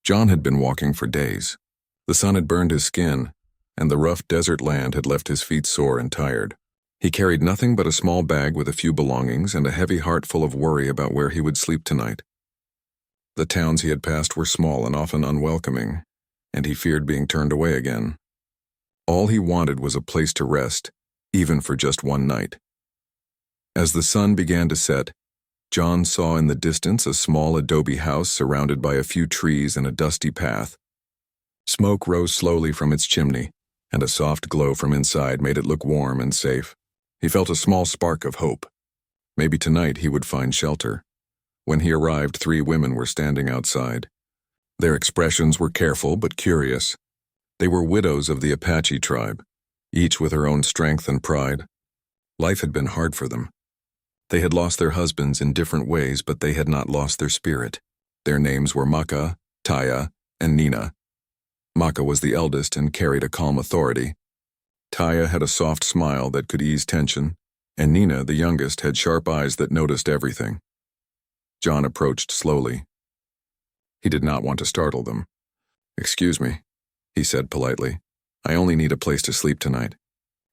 John had been walking for days. The sun had burned his skin, and the rough desert land had left his feet sore and tired. He carried nothing but a small bag with a few belongings and a heavy heart full of worry about where he would sleep tonight. The towns he had passed were small and often unwelcoming, and he feared being turned away again. All he wanted was a place to rest, even for just one night. As the sun began to set, John saw in the distance a small adobe house surrounded by a few trees and a dusty path. Smoke rose slowly from its chimney, and a soft glow from inside made it look warm and safe. He felt a small spark of hope. Maybe tonight he would find shelter. When he arrived, 3 women were standing outside. Their expressions were careful but curious. They were widows of the Apache tribe, each with her own strength and pride. Life had been hard for them. They had lost their husbands in different ways, but they had not lost their spirit. Their names were Maka, Taya, and Nina. Maka was the eldest and carried a calm authority. Taya had a soft smile that could ease tension, and Nina, the youngest, had sharp eyes that noticed everything. John approached slowly. He did not want to startle them. "Excuse me," he said politely. "I only need a place to sleep tonight."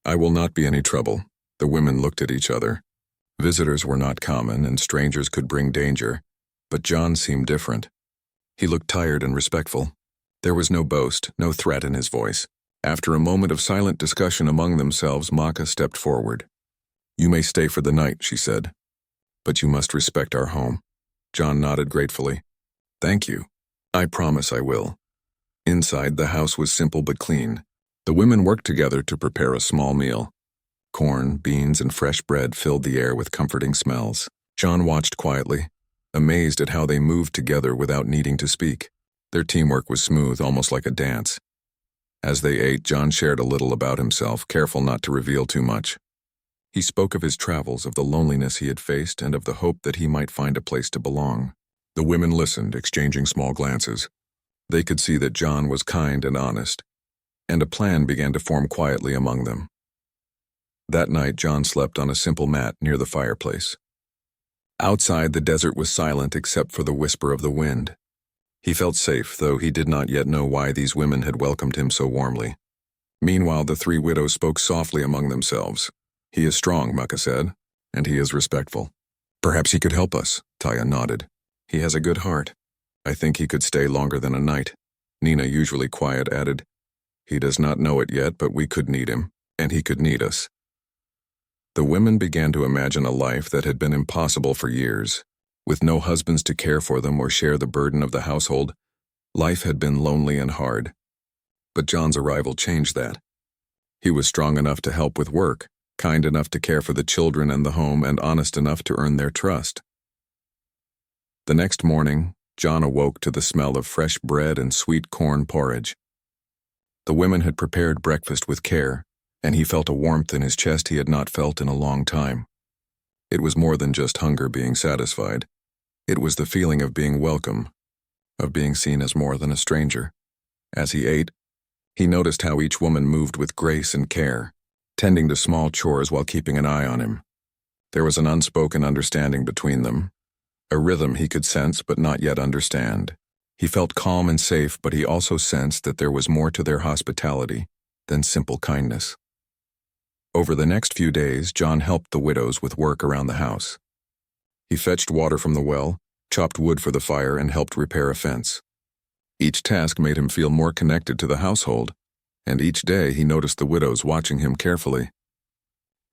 "I will not be any trouble." The women looked at each other. Visitors were not common, and strangers could bring danger, but John seemed different. He looked tired and respectful. There was no boast, no threat in his voice. After a moment of silent discussion among themselves, Maka stepped forward. "You may stay for the night," she said, "but you must respect our home." John nodded gratefully. "Thank you. I promise I will." Inside, the house was simple but clean. The women worked together to prepare a small meal. Corn, beans, and fresh bread filled the air with comforting smells. John watched quietly, amazed at how they moved together without needing to speak. Their teamwork was smooth, almost like a dance. As they ate, John shared a little about himself, careful not to reveal too much. He spoke of his travels, of the loneliness he had faced, and of the hope that he might find a place to belong. The women listened, exchanging small glances. They could see that John was kind and honest, and a plan began to form quietly among them. That night, John slept on a simple mat near the fireplace. Outside, the desert was silent except for the whisper of the wind. He felt safe, though he did not yet know why these women had welcomed him so warmly. Meanwhile, the 3 widows spoke softly among themselves. "He is strong," Maka said, "and he is respectful." "Perhaps he could help us," Taya nodded. "He has a good heart. I think he could stay longer than a night." Nina, usually quiet, added, "He does not know it yet, but we could need him, and he could need us." The women began to imagine a life that had been impossible for years. With no husbands to care for them or share the burden of the household, life had been lonely and hard. But John's arrival changed that. He was strong enough to help with work, kind enough to care for the children and the home, and honest enough to earn their trust. The next morning, John awoke to the smell of fresh bread and sweet corn porridge. The women had prepared breakfast with care, and he felt a warmth in his chest he had not felt in a long time. It was more than just hunger being satisfied. It was the feeling of being welcome, of being seen as more than a stranger. As he ate, he noticed how each woman moved with grace and care, tending to small chores while keeping an eye on him. There was an unspoken understanding between them, a rhythm he could sense but not yet understand. He felt calm and safe, but he also sensed that there was more to their hospitality than simple kindness. Over the next few days, John helped the widows with work around the house. He fetched water from the well, chopped wood for the fire, and helped repair a fence. Each task made him feel more connected to the household, and each day he noticed the widows watching him carefully.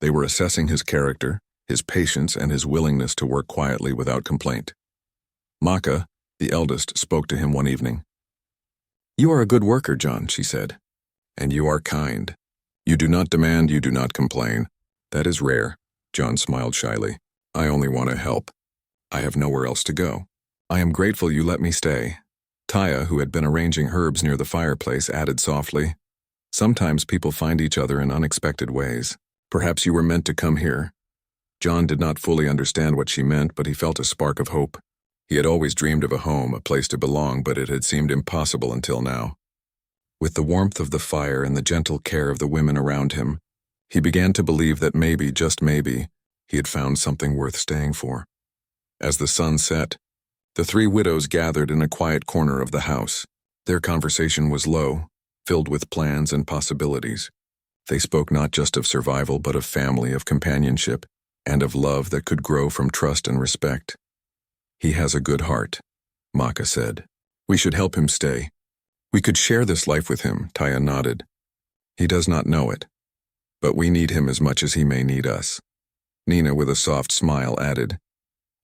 They were assessing his character, his patience, and his willingness to work quietly without complaint. Maka, the eldest, spoke to him one evening. "You are a good worker, John," she said, "and you are kind. You do not demand, you do not complain. That is rare." John smiled shyly. "I only want to help. I have nowhere else to go. I am grateful you let me stay." Taya, who had been arranging herbs near the fireplace, added softly, "Sometimes people find each other in unexpected ways. Perhaps you were meant to come here." John did not fully understand what she meant, but he felt a spark of hope. He had always dreamed of a home, a place to belong, but it had seemed impossible until now. With the warmth of the fire and the gentle care of the women around him, he began to believe that maybe, just maybe, he had found something worth staying for. As the sun set, The three widows gathered in a quiet corner of the house. Their conversation was low, filled with plans and possibilities. They spoke not just of survival but of family, of companionship, and of love that could grow from trust and respect. "He has a good heart," Maka said. "We should help him stay. We could share this life with him," Taya nodded. "He does not know it, but we need him as much as he may need us." Nina, with a soft smile, added,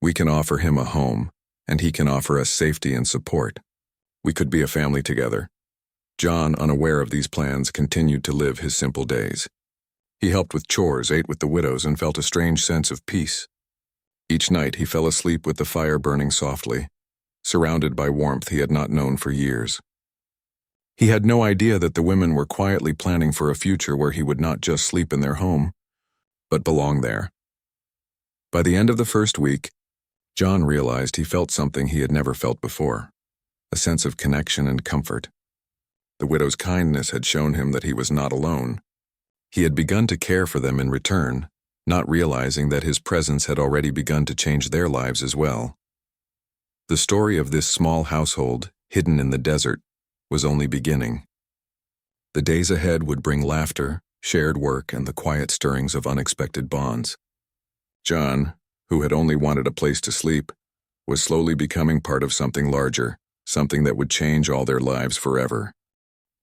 "We can offer him a home, and he can offer us safety and support. We could be a family together." John, unaware of these plans, continued to live his simple days. He helped with chores, ate with the widows, and felt a strange sense of peace. Each night he fell asleep with the fire burning softly, surrounded by warmth he had not known for years. He had no idea that the women were quietly planning for a future where he would not just sleep in their home, but belong there. By the end of the first week, John realized he felt something he had never felt before, a sense of connection and comfort. The widow's kindness had shown him that he was not alone. He had begun to care for them in return, not realizing that his presence had already begun to change their lives as well. The story of this small household, hidden in the desert, was only beginning. The days ahead would bring laughter, shared work, and the quiet stirrings of unexpected bonds. John, who had only wanted a place to sleep, was slowly becoming part of something larger, something that would change all their lives forever.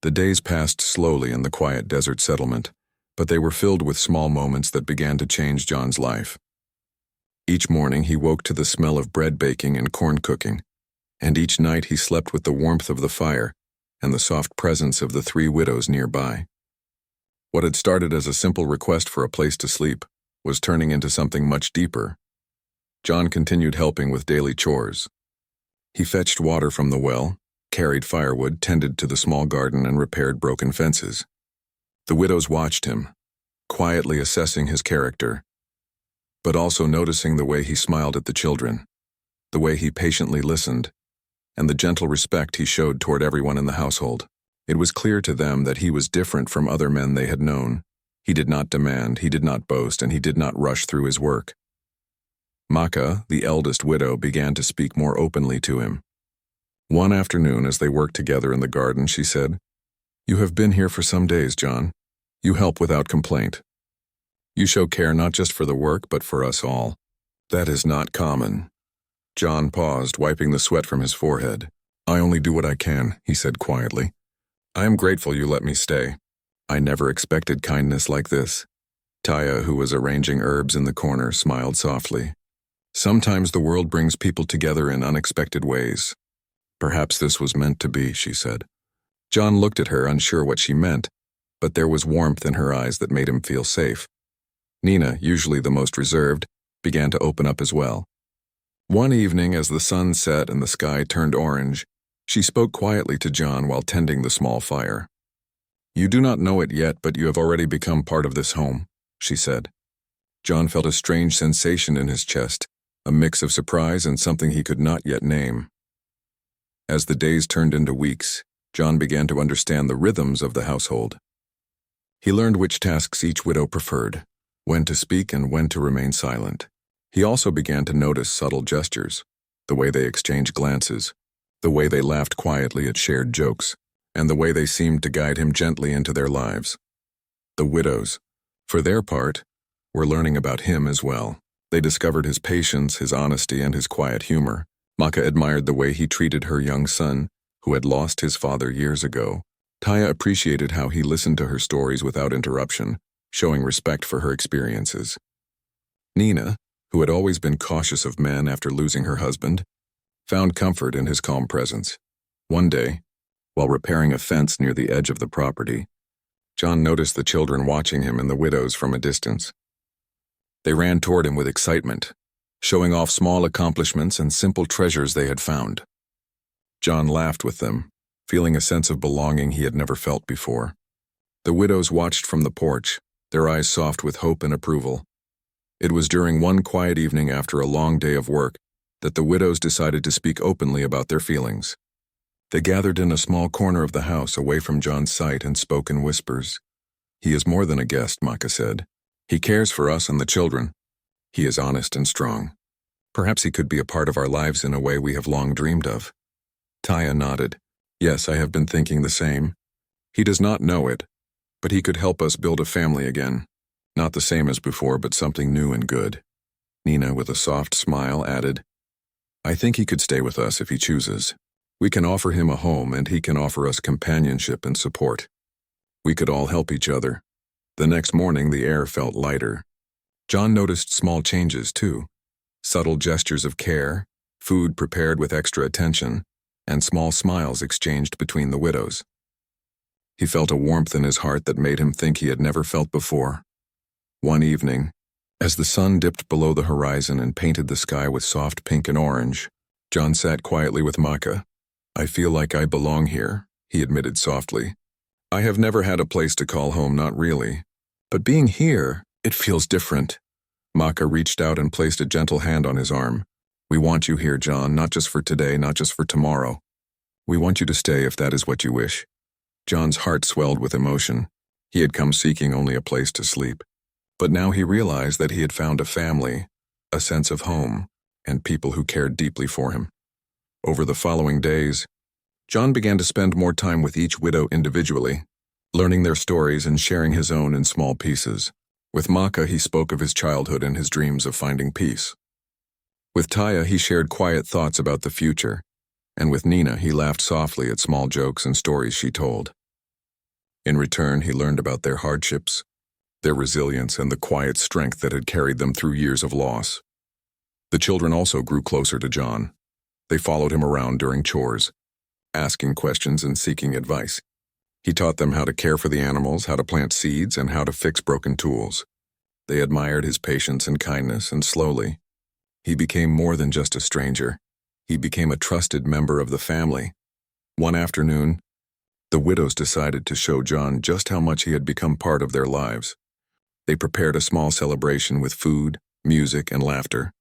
The days passed slowly in the quiet desert settlement, but they were filled with small moments that began to change John's life. Each morning he woke to the smell of bread baking and corn cooking, and each night he slept with the warmth of the fire and the soft presence of the three widows nearby. What had started as a simple request for a place to sleep was turning into something much deeper. John continued helping with daily chores. He fetched water from the well, carried firewood, tended to the small garden, and repaired broken fences. The widows watched him, quietly assessing his character, but also noticing the way he smiled at the children, the way he patiently listened, and the gentle respect he showed toward everyone in the household. It was clear to them that he was different from other men they had known. He did not demand, he did not boast, and he did not rush through his work. Maka, the eldest widow, began to speak more openly to him. One afternoon, as they worked together in the garden, she said, "You have been here for some days, John. You help without complaint. You show care not just for the work, but for us all. That is not common." John paused, wiping the sweat from his forehead. "I only do what I can," he said quietly. "I am grateful you let me stay. I never expected kindness like this." Taya, who was arranging herbs in the corner, smiled softly. "Sometimes the world brings people together in unexpected ways. Perhaps this was meant to be," she said. John looked at her, unsure what she meant, but there was warmth in her eyes that made him feel safe. Nina, usually the most reserved, began to open up as well. One evening, as the sun set and the sky turned orange, she spoke quietly to John while tending the small fire. "You do not know it yet, but you have already become part of this home," she said. John felt a strange sensation in his chest, a mix of surprise and something he could not yet name. As the days turned into weeks, John began to understand the rhythms of the household. He learned which tasks each widow preferred, when to speak and when to remain silent. He also began to notice subtle gestures, the way they exchanged glances, the way they laughed quietly at shared jokes, and the way they seemed to guide him gently into their lives. The widows, for their part, were learning about him as well. They discovered his patience, his honesty, and his quiet humor. Maka admired the way he treated her young son, who had lost his father years ago. Taya appreciated how he listened to her stories without interruption, showing respect for her experiences. Nina, who had always been cautious of men after losing her husband, found comfort in his calm presence. One day, while repairing a fence near the edge of the property, John noticed the children watching him and the widows from a distance. They ran toward him with excitement, showing off small accomplishments and simple treasures they had found. John laughed with them, feeling a sense of belonging he had never felt before. The widows watched from the porch, their eyes soft with hope and approval. It was during one quiet evening after a long day of work that the widows decided to speak openly about their feelings. They gathered in a small corner of the house away from John's sight and spoke in whispers. "He is more than a guest," Maka said. "He cares for us and the children. He is honest and strong. Perhaps he could be a part of our lives in a way we have long dreamed of. Taya nodded. Yes, I have been thinking the same. He does not know it, but he could help us build a family again. Not the same as before, but something new and good. Nina, with a soft smile, added, I think he could stay with us if he chooses. We can offer him a home and he can offer us companionship and support. We could all help each other. The next morning, the air felt lighter. John noticed small changes, too. Subtle gestures of care, food prepared with extra attention, and small smiles exchanged between the widows. He felt a warmth in his heart that made him think he had never felt before. One evening, as the sun dipped below the horizon and painted the sky with soft pink and orange, John sat quietly with Maka. I feel like I belong here, he admitted softly. I have never had a place to call home, not really. But being here, it feels different. Maka reached out and placed a gentle hand on his arm. We want you here, John, not just for today, not just for tomorrow. We want you to stay if that is what you wish. John's heart swelled with emotion. He had come seeking only a place to sleep. But now he realized that he had found a family, a sense of home, and people who cared deeply for him. Over the following days, John began to spend more time with each widow individually, learning their stories and sharing his own in small pieces. With Maka, he spoke of his childhood and his dreams of finding peace. With Taya, he shared quiet thoughts about the future, and with Nina, he laughed softly at small jokes and stories she told. In return, he learned about their hardships, their resilience, and the quiet strength that had carried them through years of loss. The children also grew closer to John. They followed him around during chores, asking questions and seeking advice. He taught them how to care for the animals, how to plant seeds, and how to fix broken tools. They admired his patience and kindness, and slowly, he became more than just a stranger. He became a trusted member of the family. One afternoon, the widows decided to show John just how much he had become part of their lives. They prepared a small celebration with food, music, and laughter.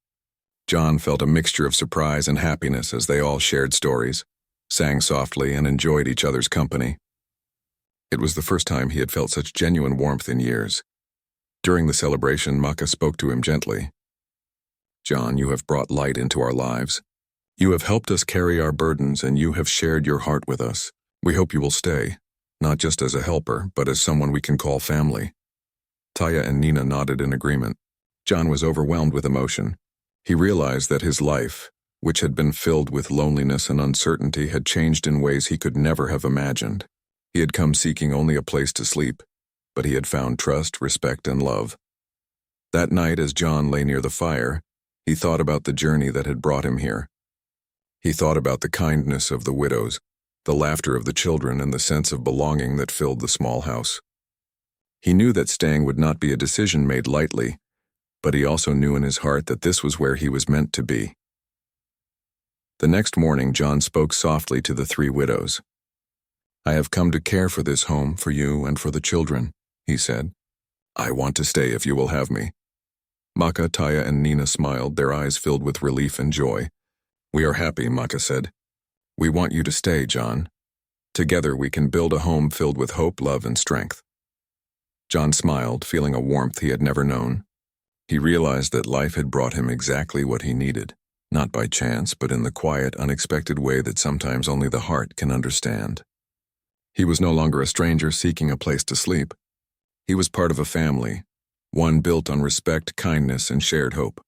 John felt a mixture of surprise and happiness as they all shared stories, sang softly, and enjoyed each other's company. It was the first time he had felt such genuine warmth in years. During the celebration, Maka spoke to him gently. John, you have brought light into our lives. You have helped us carry our burdens, and you have shared your heart with us. We hope you will stay, not just as a helper, but as someone we can call family. Taya and Nina nodded in agreement. John was overwhelmed with emotion. He realized that his life, which had been filled with loneliness and uncertainty, had changed in ways he could never have imagined. He had come seeking only a place to sleep, but he had found trust, respect, and love. That night, as John lay near the fire, he thought about the journey that had brought him here. He thought about the kindness of the widows, the laughter of the children, and the sense of belonging that filled the small house. He knew that staying would not be a decision made lightly, but he also knew in his heart that this was where he was meant to be. The next morning, John spoke softly to the three widows. I have come to care for this home, for you and for the children, he said. I want to stay if you will have me. Maka, Taya, and Nina smiled, their eyes filled with relief and joy. We are happy, Maka said. We want you to stay, John. Together we can build a home filled with hope, love, and strength. John smiled, feeling a warmth he had never known. He realized that life had brought him exactly what he needed, not by chance, but in the quiet, unexpected way that sometimes only the heart can understand. He was no longer a stranger seeking a place to sleep. He was part of a family, one built on respect, kindness, and shared hope.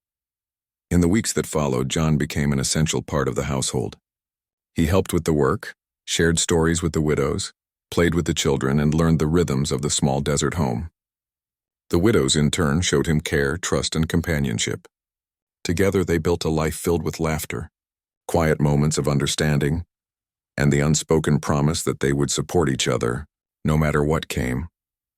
In the weeks that followed, John became an essential part of the household. He helped with the work, shared stories with the widows, played with the children, and learned the rhythms of the small desert home. The widows, in turn, showed him care, trust, and companionship. Together, they built a life filled with laughter, quiet moments of understanding, and the unspoken promise that they would support each other, no matter what came.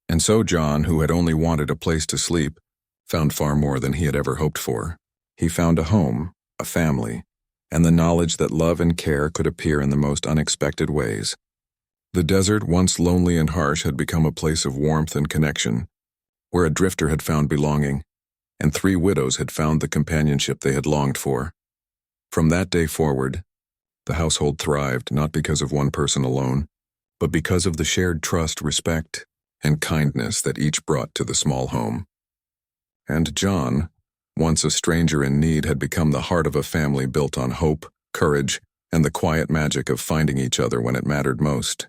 And so John, who had only wanted a place to sleep, found far more than he had ever hoped for. He found a home, a family, and the knowledge that love and care could appear in the most unexpected ways. The desert, once lonely and harsh, had become a place of warmth and connection, where a drifter had found belonging, and three widows had found the companionship they had longed for. From that day forward, the household thrived not because of one person alone, but because of the shared trust, respect, and kindness that each brought to the small home. And John, once a stranger in need, had become the heart of a family built on hope, courage, and the quiet magic of finding each other when it mattered most.